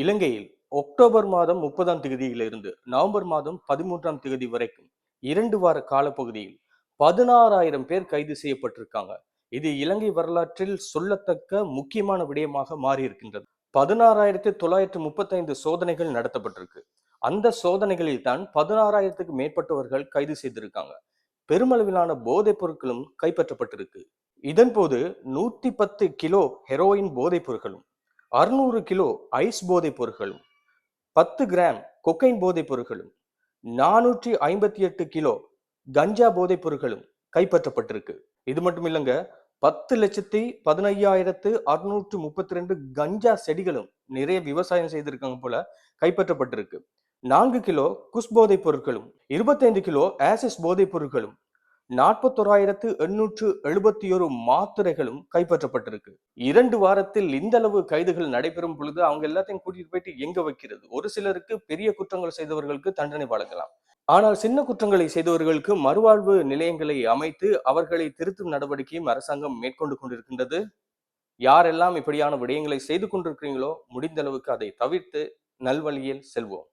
இலங்கையில் அக்டோபர் மாதம் 30ஆம் தேதியிலிருந்து நவம்பர் மாதம் 13ஆம் தேதி வரைக்கும் 2 வார காலப்பகுதியில் 16,000 பேர் கைது செய்யப்பட்டிருக்காங்க. இது இலங்கை வரலாற்றில் சொல்லத்தக்க முக்கியமான விடயமாக மாறி இருக்கின்றது. 16,935 சோதனைகள் நடத்தப்பட்டிருக்கு. அந்த சோதனைகளில் தான் 16,000க்கு மேற்பட்டவர்கள் கைது செய்திருக்காங்க. பெருமளவிலான போதைப் பொருட்களும் கைப்பற்றப்பட்டிருக்கு. இதன்போது 110 கிலோ ஹெரோயின் போதைப் பொருட்களும் 600 கிலோ ஐஸ் போதைப் பொருட்களும் 10 கிராம் கொக்கைன் போதைப் பொருட்களும் 458 கிலோ கஞ்சா போதைப் பொருட்களும் கைப்பற்றப்பட்டிருக்கு. இது மட்டும் இல்லைங்க, 10,15,632 கஞ்சா செடிகளும் நிறைய விவசாயம் செய்திருக்காங்க போல கைப்பற்றப்பட்டிருக்கு. 4 கிலோ குஸ் போதைப் பொருட்களும் 25 கிலோ ஆசிஸ் போதைப் பொருட்களும் 41,871 மாத்திரைகளும் கைப்பற்றப்பட்டிருக்கு. 2 வாரத்தில் இந்த அளவு கைதுகள் நடைபெறும் பொழுது அவங்க எல்லாத்தையும் கூட்டிட்டு போயிட்டு எங்க வைக்கிறது? ஒரு சிலருக்கு பெரிய குற்றங்கள் செய்தவர்களுக்கு தண்டனை வழங்கலாம். ஆனால் சின்ன குற்றங்களை செய்தவர்களுக்கு மறுவாழ்வு நிலையங்களை அமைத்து அவர்களை திருத்தும் நடவடிக்கையும் அரசாங்கம் மேற்கொண்டு கொண்டிருக்கின்றது. யாரெல்லாம் இப்படியான விடயங்களை செய்து கொண்டிருக்கிறீங்களோ முடிந்த அளவுக்கு அதை தவிர்த்து நல்வழியில் செல்வோம்.